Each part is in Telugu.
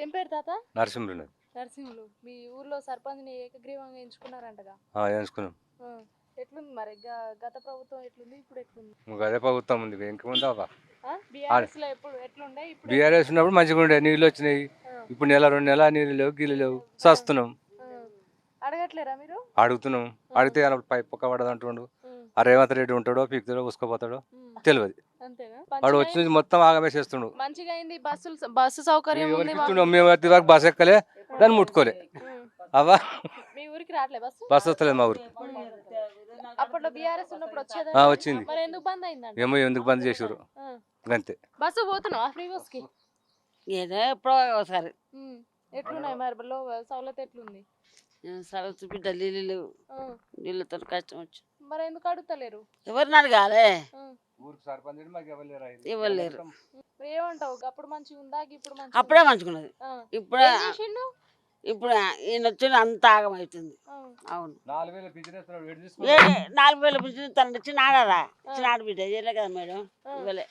ఏం పేరు తాత? నరసింహులు. నరసింహులు. మీ ఊర్లో సర్పంచ్ని ఏకగ్రీవంగా ఎంచుకున్నారంటగా? ఎంచుకున్నాం. ఎట్లుంది మరి గత ప్రభుత్వం ఎట్లుంది, ఇప్పుడు ఎట్లుంది? అదే ప్రభుత్వం ఉంది, ఇంకేముందా? బీఆర్ఎస్ లో ఎట్లుండే? బీఆర్ఎస్ ఉన్నప్పుడు మంచిగా ఉండే, నీళ్ళు వచ్చినాయి. ఇప్పుడు నెల 2 నెలల నీళ్ళు లేవు, గిల్లు లేవు, చస్తున్నాం. అడగట్లేరా మీరు? అడుగుతున్నాం. అడిగితే పై పక్క పడదు అంటుండు. ఆ రేవంత్ రెడ్డి ఉంటాడో పీకుతాడో ఉసుకపోతాడో తెలియదు. అంతేనా? వాడు వచ్చి మొత్తం ఆగమేసేస్తుండు. మంచిగా అయింది, బస్సు సౌకర్యం ఉంది. మేము వరకు బస్ ఎక్కలే, దాన్ని ముట్టుకోలే. అవ్వా మీ ఊరికి రావట్లే బస్సు? బస్సు వస్తలేదు మా ఊరికి. అప్పట్లో బీఆర్ఎస్ ఉన్నప్పుడు వచ్చేదా? వచ్చింది. మరి ఎందుకు బంద్ అయిందండి? ఏమో ఎందుకు బంద్ చేసారు అంతే. బస్సు పోతున్నావా ఫ్రీ బస్ కి? ఏదో ఎప్పుడో ఒకసారి. ఎట్లున్నాయి మరి సౌలత్ ఎట్లుంది? సరస్సు బిడ్డ నీళ్ళు లేవు, నీళ్ళతో కష్టం వచ్చి. మరి ఎందుకు అడుగుతలేరు? ఎవరిని అడగాలి? ఇవ్వలేరు. ఏమంటావు? అప్పుడు మంచిగా ఉందా, ఇప్పుడు అప్పుడే మంచుకున్నది. ఇప్పుడే ఇప్పుడు ఈయన వచ్చి అంత ఆగమవుతుంది. అవును, 4000 పింఛన్ 4000 పింఛన్ తన ఇచ్చినాడా? ఇచ్చినాడు బిడ్డ, ఇవ్వలే కదా మేడం, ఇవ్వలే.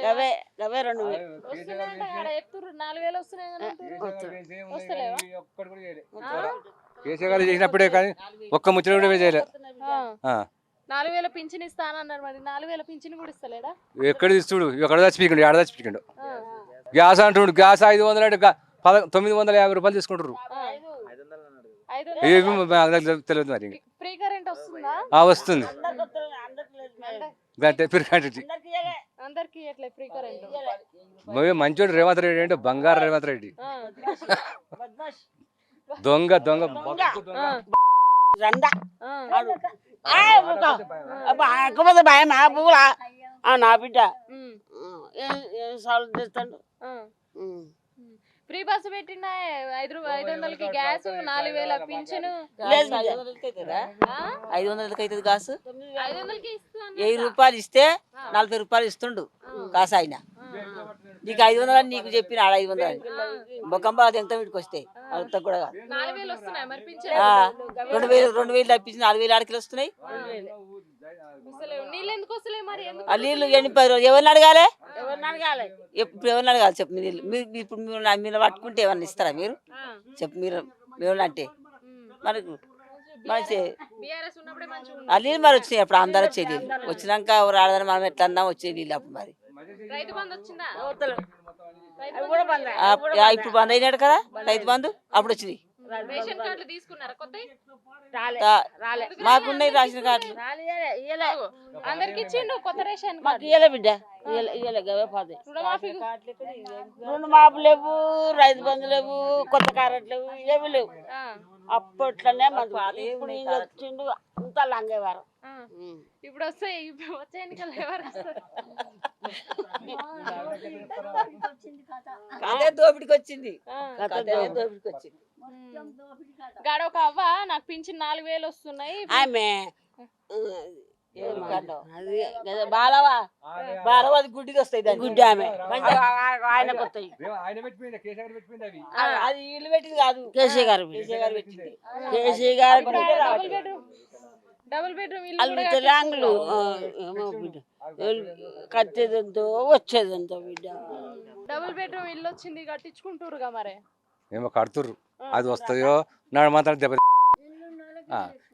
గవే 2000 కేసీఆర్ చేసినప్పుడే కానీ ఒక్క ముచ్చట కూడా చేయలే. 4000 పింఛన్ ఇస్తానన్నారు, మరి 4000 పింఛన్ కూడా ఇస్తలేడా? ఎక్కడ ఇస్తుడు? ఎక్కడ చచ్చిపోయిండు, ఎక్కడ చచ్చిపోయిండు. గ్యాస్ అంటుండు, గ్యాస్ 500 అంటే 950 రూపాయలు తీసుకుంటారు. తెలియదు మరి. ఫ్రీ కరెంట్ వస్తుందా? వస్తుంది. అందరికి ఫ్రీ కరెంట్. మంచోడు రేవంత్ రెడ్డి అంటే బంగారు రేవంత్ రెడ్డి. దొంగ దొంగ భయం పువ్వులా నా బిడ్డ ఏం సాల్వ్ చేస్తాడు. ఫ్రీ బస్సు పెట్టినా 500కి గ్యాస్, 4000 పింఛను. 500కి అవుతుంది గ్యాస్. 500కి 1000 రూపాయలు ఇస్తే 40 రూపాయలు ఇస్తుండు కాసు ఆయన. నీకు 500 అని నీకు చెప్పిన 500 అని బొకంబా ఎంత వీటికి వస్తే అంత కూడా 4000 వస్తున్నాయి. మరి పింఛన్ 2000 తప్పించి 4000 ఆడికి వస్తున్నాయి. నీళ్ళు ఎందుకు వస్తలే మరి? ఆ నీళ్ళు 10 రోజులు ఎవరిని అడగాలి? ఇప్పుడు ఎవరిని అడగాలి చెప్పు? నీళ్ళు ఇప్పుడు మీరు పట్టుకుంటే ఏమన్నా ఇస్తారా మీరు? చెప్పు మీరు అంటే మనకు మంచి ఆ నీళ్ళు మరి వచ్చినాయి. అప్పుడు అందరు వచ్చే నీళ్ళు వచ్చినాక రాడదని మనం ఎట్లా అన్నా వచ్చే నీళ్ళు. అప్పుడు మరి ఇప్పుడు బంద్ అయినాడు కదా రైతు బంధు, అప్పుడు వచ్చినాయి. మాకున్నాయి రేషన్ కార్డులు. ఇయ్యలే బిడ్డ, ఇయ్యలే గవే పోతాయి. రుణమాఫీ లేవు, రైతు బంధు లేవు, కొత్త కారెట్ లేవు, ఏమి లేవు. అప్పట్లోనే ఇప్పుడు వచ్చిండు అంతా లంగేవారు. ఇప్పుడు వచ్చే ఎన్నికలు ఎవరు? అదే దోపిడికి వచ్చింది. గాడ ఒక అవ్వ నాకు పింఛన్ 4000 వస్తున్నాయి. ఆమె బాలవా అది గుడ్డికి వస్తాయి. గుడ్డి ఆమె ఆయనకు వస్తాయి. అది ఇల్లు పెట్టింది కాదు, కేసీఆర్ గారు పెట్టింది. కేసీఆర్ గారు డబుల్ బెడ్రూమ్ ఇల్లు తెలంగాణలు కట్టేదంతో వచ్చేదంతో బిడ్డ. డబుల్ బెడ్రూమ్ ఇల్లు వచ్చింది, కట్టించుకుంటారుగా మరి. ఏమో కడుతుర్రు, అది వస్తాయో నాడు మాత్రం దెబ్బ.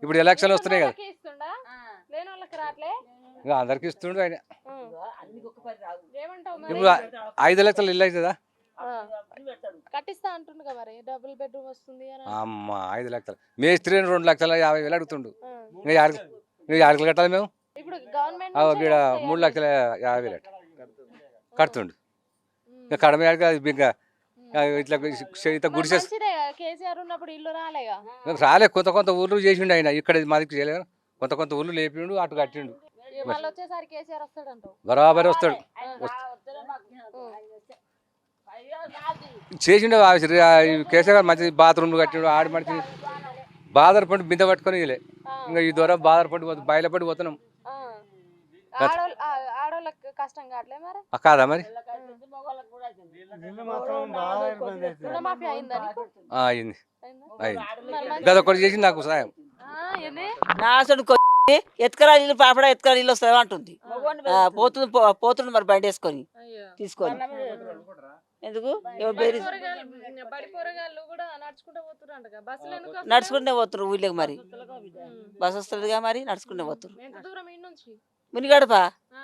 ఇప్పుడు ఎలక్షన్లు వస్తున్నాయి కదా, అందరికి ఇస్తుండు ఆయన. ఇప్పుడు 5 లక్షలు ఇల్లు అవుతుందా? కట్టిస్తా అంటుండగా మరి. డబుల్ బెడ్రూమ్ వస్తుంది అమ్మ 5 లక్షలు. మేస్త్రి 2,50,000 అడుగుతుండు. ఇంకా 6 కట్టాలి మేము. ఇప్పుడు గవర్నమెంట్ 3,50,000 కడుతుండు. ఇంకా కడమే ఇంకా ఇట్లా గుడిసే కేసీఆర్ ఉన్నప్పుడు ఇల్లు రాలేగా. రాలే, కొంత ఊర్లు చేసిండు ఆయన. ఇక్కడ మాది చేయలేదు, కొంత ఊర్లు లేపిండు, అటు కట్టిండు. బరాబరి వస్తాడు. చేసిండు కేసీఆర్ గారు మంచి బాత్రూమ్లు కట్టిండు. ఆడి మనిషి బాధపడి బిందె పట్టుకొని ఇలే. ఇంకా ఈ ద్వారా బాధపడి బయలుపడి పోతున్నాం. కష్టం కావట్లే మరి? కాదా మరి? అయింది గదొకటి చేసి నాకు సాయం. నా అసలు ఎత్తుకరా నీళ్ళు పాపడా ఎత్తుకరా నీళ్ళు వస్తాయి అంటుంది. పోతుంది మరి బండి వేసుకొని తీసుకొని ఎందుకు ఎవరు బేరీ బడి పోరగాళ్ళు కూడా నడుచుకుంటూ పోతున్నారు బస్సులు ఎందుకు వస్తలేవు? నడుచుకుంటే పోతున్నారు ఊళ్ళకి మరి బస్ వస్తుందిగా మరి నడుచుకుంటే పోతున్నారు ఎంత దూరం ఇంటి నుంచి మునిగడపా ఆ,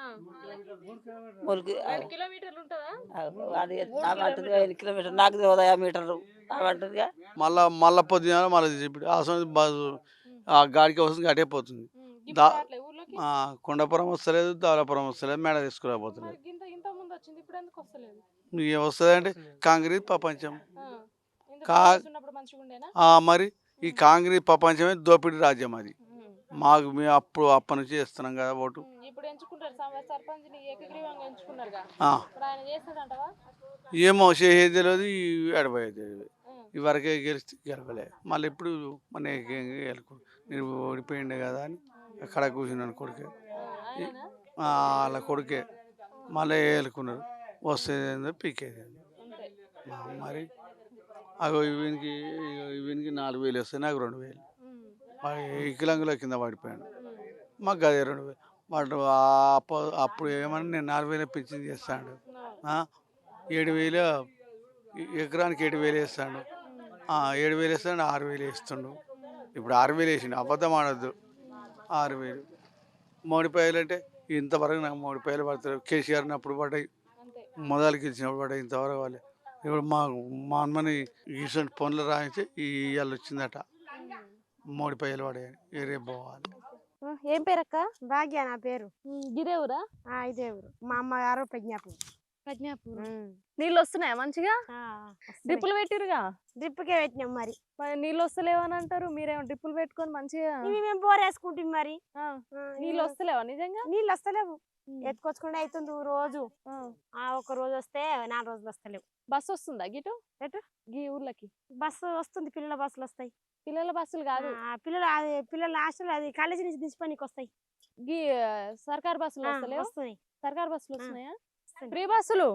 ములికి 2 కిలోమీటర్లు ఉంటుందా? అది అంటుంది 5 కిలోమీటర్ నాకు తెలియదు 50 మీటర్లు అంటుందిగా మళ్ళా పొద్దున మళ్ళీ ఇప్పుడు అవసరం బస్సు ఆ గాడికి వస్తుంది అటే పోతుంది. ఇప్పుడు దా రావట్లే ఊర్లోకి? కొండపురం వస్తలేదు, దాలాపురం వస్తలేదు, మేడ తీసుకురాపోతలేదు. మరి ఇంత ముందు వచ్చింది ఇప్పుడు ఎందుకు వస్తలేదు? మీకు వస్తుంది అంటే కాంగ్రెస్ ప్రపంచం. ఆ, ఇంత కా- కాంగ్రెస్ ఉన్నప్పుడు మంచిగా ఉండేనా? మరి ఈ కాంగ్రెస్ ప్రపంచమే దోపిడీ రాజ్యం అది. మాకు మేము అప్పటి నుంచి చేస్తున్నాం కదా ఓటు. ఇప్పుడు ఎంచుకుంటారు సర్పంచ్ని ఏకగ్రీవంగా ఎంచుకున్నారుగా, ఆ, ఇప్పుడు ఆయన చేస్తాడంటవా? ఏమో చేసేది తెలియదు, ఎడబోయేది తెలియదు. ఇవరకే గెలిస్తే గెలవలే, మళ్ళీ ఇప్పుడు మన గెలుకు నేను ఓడిపోయిండే కదా అని అక్కడ కూర్చున్నాను కొడుకే, ఆయననా? వాళ్ళ కొడుకే మళ్ళీ ఏలుకున్నారు. వస్తేది పీకేది అంతే. మరి అగో ఈవెనికి 4,000 వస్తాయి, నాకు 2,000. వికలాంగుల కింద పడిపోయాను, మాకు అదే 2,000. వాడు అప్పుడు ఏమన్నా నేను 4,000 పింఛన్ చేస్తాడు, 7,000 ఎకరానికి 7,000 వేస్తాడు. 7,000 వేస్తాడు, 6,000 వేస్తుండు. ఇప్పుడు 6,000 వేసిండు, అబద్ధం ఆడద్దు. 6,000 మోడిపాయలు అంటే ఇంతవరకు నాకు 3 పాయలు పడతారు. కేసీఆర్ అప్పుడు పడ్డాయి, అంతే. మొదలకి ఇచ్చినప్పుడు పడ్డాయి, ఇంతవరకు వాళ్ళే. ఇప్పుడు మా అమ్మని రీసెంట్ పనులు రాయించి ఇవాళ వచ్చిందట 3 పాయలు పడాయని. రేపు పోవాలి. ఏం పేరక్క? భాగ్య నా పేరు. గిరేవురా? ఇదే ఊరు. మా అమ్మగారు ప్రజ్ఞాపూర్. ప్రజ్ఞాపూర్. నీళ్ళు వస్తున్నాయా మంచిగా? డ్రిప్పులు పెట్టిరుగా? డ్రిప్కే పెట్టినాం మరి. మరి నీళ్ళు వస్తలేవు అని అంటారు, మీరేమో డ్రిప్పులు పెట్టుకొని మంచిగా. ఇవి మేము బోర్ వేసుకుంటాం మరి. నీళ్ళు వస్తలేవా నిజంగా? నీళ్ళు వస్తలేవు, ఎత్తుకొచ్చుకుంటే అవుతుంది రోజు. ఒక రోజు వస్తే 4 రోజులు వస్తలేవు. బస్సు వస్తుందా గిటు ఎటు? గీ ఊర్లకి బస్సు వస్తుంది, పిల్లల బస్సులు వస్తాయి. పిల్లల బస్సులు కాదు, పిల్లల హాస్టల్ అది కాలేజీ నుంచి దించుకోనికి వస్తాయి. గీ సర్కార్ బస్సులు వస్తలేవు? వస్తున్నాయి. సర్కార్ బస్సులు వస్తున్నాయా? ఫ్రీ బస్సులు?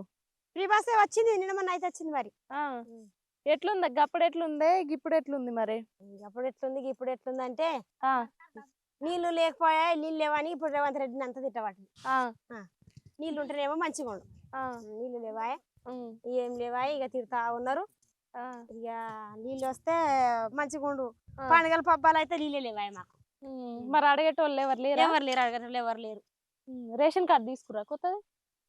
ఫ్రీ బస్సే వచ్చింది, నిన్న మొన్న అయితే వచ్చింది మరి. ఎట్లుంది గప్పుడు ఎట్లుంది ఇప్పుడు ఎట్లుంది మరి? అప్పుడు ఎట్లుంది ఇప్పుడు ఎట్లుంది అంటే నీళ్లు లేకపోయా, నీళ్ళు లేవని ఇప్పుడు రేవంత్ రెడ్డిని అంత తిట్టబట్టింది. నీళ్ళు ఉంటేనేమో మంచిగా ఉండు, నీళ్ళు లేవా, ఏం లేవా, ఇక తిడతా ఉన్నారు. ఇక నీళ్ళు వస్తే మంచిగా ఉండు, పండుగల పబ్బాలు అయితే నీళ్ళే లేవా మాకు. మరి అడిగేటోళ్ళు ఎవరు లేరు? ఎవరు లేరు, అడగటోళ్ళు ఎవరు లేరు. రేషన్ కార్డు తీసుకురా కొత్తది?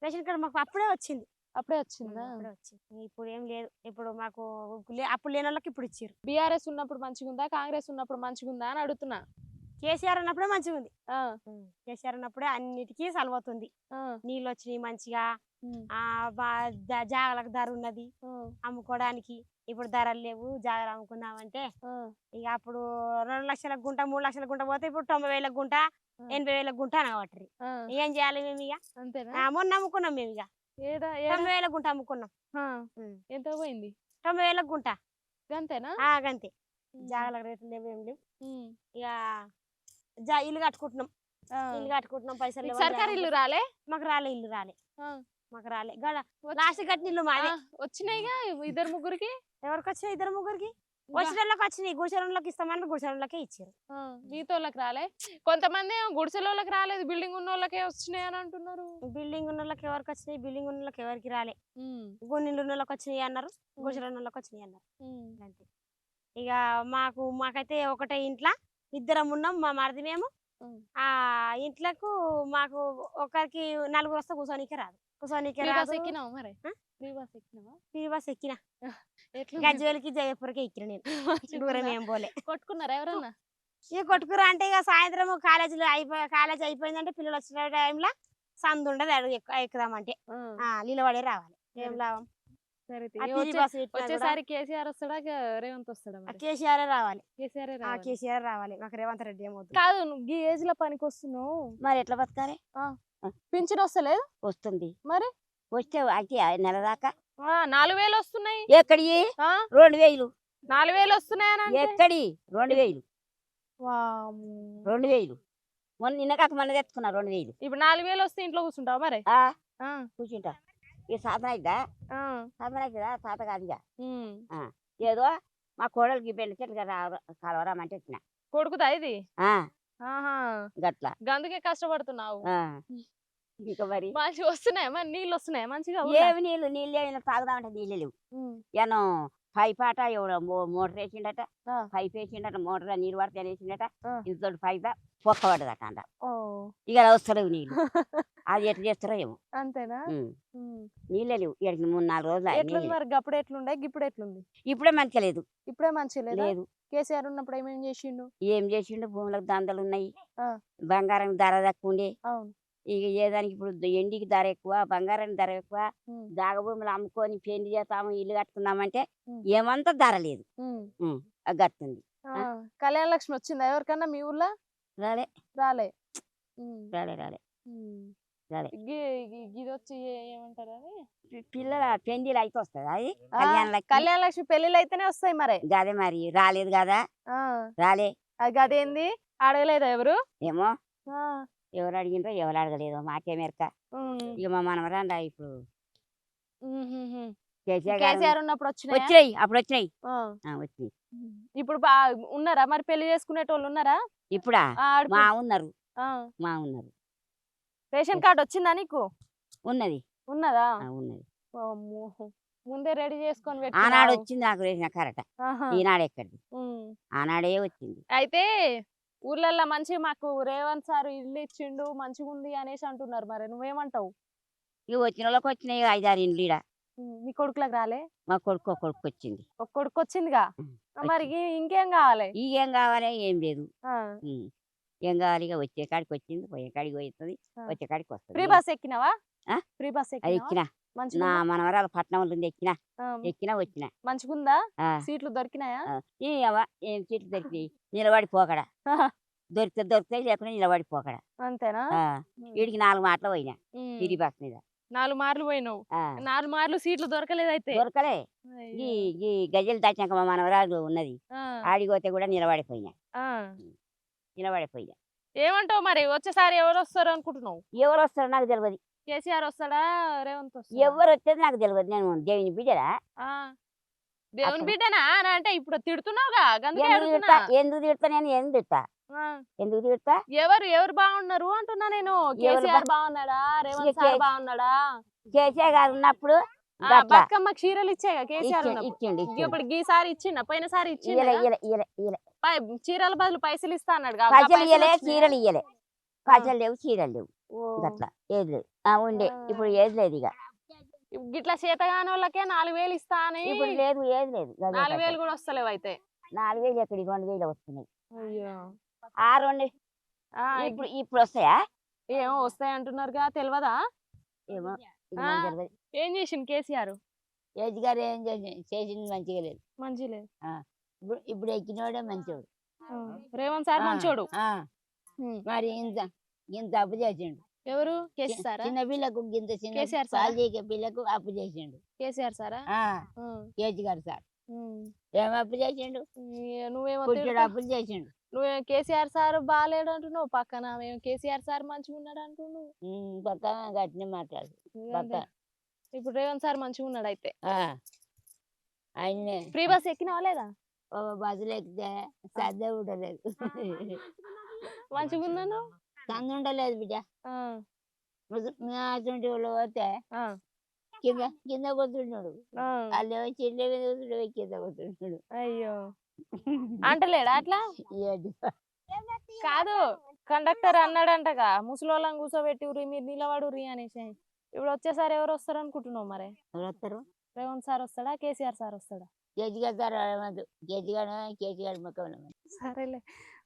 రేషన్ కార్డు మాకు అప్పుడే వచ్చింది. అప్పుడే వచ్చిందా? అప్పుడే వచ్చింది, ఇప్పుడు ఏం లేదు. ఇప్పుడు మాకు అప్పుడు లేని వాళ్ళకి ఇప్పుడు ఇచ్చారు. బీఆర్ఎస్ ఉన్నప్పుడు మంచిగా ఉందా, కాంగ్రెస్ ఉన్నప్పుడు మంచిగా ఉందా అని అడుగుతున్నా. కేసీఆర్ అన్నప్పుడే మంచిగా ఉంది. కేసీఆర్ అన్నప్పుడే అన్నిటికీ సలవుతుంది. నీళ్ళు వచ్చినాయి మంచిగా, జాగలకు ధర ఉన్నది అమ్ముకోవడానికి. ఇప్పుడు ధరలు లేవు, జాగలు అమ్ముకుందామంటే ఇక అప్పుడు 2 లక్షల గుంట 3 లక్షల గుంట పోతే ఇప్పుడు 90,000 గుంట 80,000 గుంట అనబట్టరు. ఏం చేయాలి మేము ఇక? మొన్న అమ్ముకున్నాం మేము, ఇక 90,000 గుంట అమ్ముకున్నాం. ఎంత పోయింది? 90,000 గుంట. అంతేనా? గంతే. జాగలకు రేట్లు లేవు, ఏం లేవు. ఇక ఇల్లు కట్టుకుంటున్నాం, ఇల్లు కట్టుకుంటున్నాం. పైసలు సర్కారు ఇల్లు రాలే మాకు, రాలే ఇల్లు రాలే మాకు, రాలే. లాస్ట్ కట్టిన ఇల్లు మాదే. వచ్చినాయిగా 2-3కి. ఎవరికి వచ్చినాయి? 2-3కి వచ్చిన వాళ్ళకి వచ్చినాయి. గుడిసెలకి ఇస్తామని గుడిసెలకే ఇచ్చారు. మీతోళ్ళకి రాలే. కొంతమంది గుడిసెలోళ్ళకి రాలేదు, బిల్డింగ్ ఉన్న వాళ్ళకే వచ్చినాయి అని అంటున్నారు. బిల్డింగ్ ఉన్న వాళ్ళకి ఎవరికి వచ్చినాయి? బిల్డింగ్ ఉన్న వాళ్ళకి ఎవరికి రాలే. గుండెలు ఉన్న వాళ్ళకి వచ్చినాయి అన్నారు, గుడిసెలు ఉన్న వాళ్ళకి వచ్చినాయి అన్నారు. అంతే. ఇక మాకైతే ఒకటే ఇంట్లో 2 ఉన్నాం, మా మరిది మేము. ఇంట్లకు మాకు ఒకరికి 4 వస్తే కూర్చోనికే రాదు. ఎక్కినావా మరి? ఫ్రీ బస్ ఎక్కినా. గజ్వేల్కి జయపూర్కి ఎక్కిన నేను. దూరం ఏం పోలే. కొట్టుకున్నారా ఎవరన్నా? ఇక కొట్టుకురా అంటే ఇక సాయంత్రం కాలేజ్ అయిపోయిందంటే పిల్లలు వచ్చిన టైంలో సందు ఉండదు, అడుగు ఎక్కుదామంటే నిలబడే రావాలి. ఏం లాభం? వచ్చేసారి కేసీఆర్ వస్తాడా రేవంత్ వస్తాడా? కేసీఆర్ రావాలి. కేసీఆర్ రావాలి, మాకు రేవంత్ రెడ్డి ఏమవుతుంది. కాదు, నువ్వు ఈ ఏజ్ లో పనికి వస్తున్నావు మరి ఎట్లా బతకాలి? పింఛన్ వస్తలేదు? వస్తుంది మరి, వస్తే అయితే నెల దాకా 4,000 వస్తున్నాయి. ఎక్కడి? 2,000. 4,000 వస్తున్నాయని ఎక్కడి? 2,000. 2,000 నిన్న కాక మొన్న తెచ్చుకున్నా 2,000. ఇప్పుడు 4,000 వస్తే ఇంట్లో కూర్చుంటావు మరి? కూర్చుంటా. ఇక సాధన అవుతుందా? సాధన అవుతుందా? సాధ కాదు. ఇక ఏదో మా కోడలికి పెళ్లి చెట్లు కలవరామంటే వచ్చిన. కొడుకుదా ఇది? గట్లా గందుకే కష్టపడుతున్నావు. ఇంకా మరి మంచిగా వస్తున్నాయా మరి నీళ్ళు వస్తున్నాయా మంచిగా ఊర్లో? ఏమి నీళ్ళు ఏమైనా తాగుదామంటే నీళ్ళే లేవు. ఉమ్. ఏమో పైప్ ఆట ఎవడో మోటార్ వేసిండట, ఆ. పైప్ వేసిండట, మోటార్ నీళ్ళు పడితే వేసిండట, ఆ. ఇంత పైప్ పొక్క పడ్డదట అంట. ఓ ఇక అలా వస్తలేవు నీళ్ళు. అది ఎట్లా చేస్తారో ఏమో. అంతేనా? ఉమ్. ఉమ్. నీళ్ళే లేవు ఇక్కడికి 3-4 రోజులు అయ్యి ఎట్లుంది నీళ్ళే. మరి గప్పుడు ఎట్లుండే ఇప్పుడు ఎట్లుంది? ఇప్పుడే మంచిగా లేదు. ఇప్పుడే మంచిగా లేదా? లేదు. కేసీఆర్ ఉన్నప్పుడు ఏమేం చేసిండు? ఏం చేసిండు, భూములకు దందలు ఉన్నాయి, ఆ. బంగారం ధర తక్కువ ఉండే. అవును. ఇక ఏదానికి ఇప్పుడు ఎండికి ధర ఎక్కువ, బంగారానికి ధర ఎక్కువ. ఉమ్. దాగ భూములు అమ్ముకొని పెళ్లి చేస్తాము, ఇల్లు కట్టుకుందామంటే ఉమ్. ఏమంతా ధర లేదు. ఉమ్. అది గట్టుంది. ఆ, కళ్యాణ లక్ష్మి వచ్చిందా ఎవరికన్నా మీ ఊర్లో? రాలే రాలే. ఉమ్. రాలే రాలే ఉమ్. రాలే. ఇది వచ్చి ఏమంటారు అది? పిల్లల పెళ్లిలు అయితే వస్తుంది అది ఆ, కళ్యాణ లక్ష్మి. కళ్యాణ లక్ష్మి పెళ్లిళ్ళు అయితేనే వస్తాయి మరి. గదే మరి రాలేదు కదా. ఆ, రాలే. అది అదేంది అడగలేదా ఎవరు? ఏమో ఆ, ఎవరు అడిగిండ్రో ఎవరు అడగలేదో మాకేమెరక. ఉమ్. ఇక మా మనవరాండా ఇప్పుడు ఉహుహు. కేసీఆర్ గారు కేసీఆర్ ఉన్నప్పుడు వచ్చినాయా? వచ్చినాయి, అప్పుడు వచ్చినాయి. ఆ. వచ్చినాయి. ఇప్పుడు ఉన్నారా మరి పెళ్లి చేసుకునేటోళ్ళు ఉన్నారా? ఇప్పుడా ఆ, ఆడుకో. మా ఉన్నారు, ఆ. మా ఉన్నారు. రేషన్ కార్డు వచ్చిందా నీకు? ఉన్నది. ఉన్నదా? ఉన్నది. అమ్మో. ముందే రెడీ చేసుకొని ఆనాడు పెట్టుకున్నావు. వచ్చింది నాకు రేసిన కరెక్ట్. ఆహా. ఈనాడు ఎక్కడిది, ఉమ్. ఆనాడే వచ్చింది. అయితే ఊర్లల్లో మంచి మాకు రేవంత్ సార్ ఇల్లు ఇచ్చిండు మంచిగా ఉంది అనేసి అంటున్నారు, మరి నువ్వేమంటావు? ఇక వచ్చిన వాళ్ళకి వచ్చినాయి 5-6 ఇండ్లు ఈడ. మీ కొడుకులకు రాలే? మా కొడుకు ఒక కొడుకు వచ్చింది. ఒక కొడుకు వచ్చిందిగా. ఉమ్, మరి ఇంకేం కావాలి? ఏం కావాలి, ఏం లేదు. ఆ. ఉమ్, ఏం కావాలి, ఇక వచ్చే కాడికి వచ్చింది, పోయే కాడికి పోతుంది, ఆ. వచ్చే కాడికి ఫ్రీ వస్తుంది. బస్ ఎక్కినావా? ఆ? ఫ్రీ బస్ అది ఎక్కినావా? ఎక్కినా, మంచిగా నా మనవరాలు పట్నం ఉంది, ఎక్కినా వచ్చిన. మంచిగుందా? ఆ. సీట్లు దొరికినాయా? ఈ అవ్వ ఏం సీట్లు దొరికినాయి, నిలబడి పోకడా. దొరికితే లేకుండా నిలబడి పోకడా. అంతేనా? వీడికి 4 మాటలు పోయినా ఉమ్. తిరిగి బస్ మీద. 4 మార్లు పోయినావు. 4 మార్లు సీట్లు దొరకలేదు అయితే. దొరకలే. ఈ ఈ గజలు దాచాక మా మనవరాలు ఉన్నది, ఆ. ఆడిపోతే కూడా నిలబడిపోయినా. ఆ. నిలబడిపోయినా. ఏమంటావు మరి వచ్చేసారి ఎవరు వస్తారు అనుకుంటున్నావు? ఎవరు వస్తారో నాకు తెలియదు. కేసీఆర్ వస్తాడా రేవంత్ వస్తాడా? ఎవరు వచ్చేది నాకు తెలియదు. నేను దేవుని బిడ్డరా. ఆ. దేవుని అప్పుడు- బిడ్డనా అని అంటే ఇప్పుడు తిడుతున్నావుగా గందుకే ఎందుకు అడుగుతున్నా. తిడతా, ఎందుకు తిడతా, నేను ఎందుకు తిడతా, ఆ. ఎందుకు తిడతా. ఎవరు బాగున్నారు అంటున్నా నేను. కేసీఆర్ బాగున్నాడా రేవంత్ సార్ బాగున్నాడా? కేసీఆర్ గారు ఉన్నప్పుడు ఆ, గట్ల బతుకమ్మ చీరలు ఇచ్చాగా కేసీఆర్ ఉన్నప్పుడు. ఇచ్చిండు ఇప్పుడు ఈసారి ఇచ్చిండ పోయినసారి ఇచ్చిండ ఇయ్యలే. చీరల బదులు పైసలు ఇస్తా అన్నాడు పైసలు ఇయ్యలే, చీరలు ఇయ్యలే. పైసలు లేవు, చీరలు లేవు. గట్ల ఏది లేదు. ఉండే ఇప్పుడు ఏది లేదు. ఇక గిట్లా చేతగాని వాళ్ళకే 4000 ఇస్తా అని. ఇప్పుడు లేదు, ఏది లేదు. 4000 కూడా వస్తలేవు అయితే. 4000 ఎక్కడి 2000 వస్తున్నాయి. అయ్యో. ఆ 2 ఆ, ఇప్పుడు వస్తాయా ఏమో వస్తాయి అంటున్నారుగా తెలియదా? ఏమో. ఇది ఆ. మనకు తెలియదు. ఏం చేసిండు కేసీఆర్? ఏజ్ గారు ఏం చేసింది మంచిగా లేదు. మంచి లేదు. ఇప్పుడు ఎక్కినోడే మంచోడు. రేవంత్ సార్ ఆ, మంచోడు. ఆ. ఉమ్. మరి ఇంత అప్పు చేసిండు. ఎవరు? కేసీఆర్. చిన్న పిల్లకు ఇంత చిన్న కేసీఆర్ సారా? పాలు చేసే పిల్లకు అప్పు చేసిండు. కేసీఆర్ సారా? ఏజ్ గారు సార్ ఏం అప్పు చేసిండు, నువ్వేమో పుట్టుడు అప్పులు చేసిండు. నువ్వే కేసీఆర్ సార్ బాగాలేడు అంటున్నావు, పక్కన మేము కేసీఆర్ సార్ మంచిగా ఉన్నాడు అంటున్నావు. పక్క గట్టినే మాట్లాడు. పక్క ఇప్పుడు రేవంత్ సార్ మంచిగా ఉన్నాడు అయితే. ఆయన్నే ఫ్రీ బస్ ఎక్కినావా లేదా? బస్సులు ఎక్కితే సర్దే ఉండలేదు. మంచిగా ఉన్నాను. సందు ఉండలేదు బిడ్డ. అటువంటి వాళ్ళు పోతే కింద కూర్చుంటున్నాడు, వాళ్ళు చెట్ల మీద కూర్చుంటాడు, కింద కూర్చుంటున్నాడు. అయ్యో అంటలేడా అట్లా? కాదు కండక్టర్ అన్నాడంటగా ముసలోళ్ళని కూర్చోబెట్టి మీరు నిలబడుర్రి అనేసి. ఇప్పుడు వచ్చేసారి ఎవరు వస్తారు అనుకుంటున్నావు మరి? ఎవరు వస్తారు? రేవంత్ సార్ వస్తాడా కేసీఆర్ సార్ వస్తాడా? కేసీఆర్ సార్ అడగదు. కేసీఆర్ ముఖం. సరేలే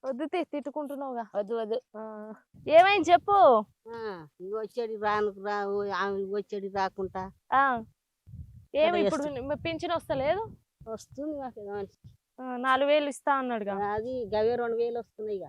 వద్దు తిట్టుకుంటున్నావుగా. వద్దు. ఏమైంది చెప్పు. వచ్చేది వచ్చేది రాకుండా ఏమి ఇప్పుడు పింఛన్ వస్తలేదు? వస్తుంది. 4000 ఇస్తా అన్నాడుగా. అది గవే 2000 వస్తున్నాయి.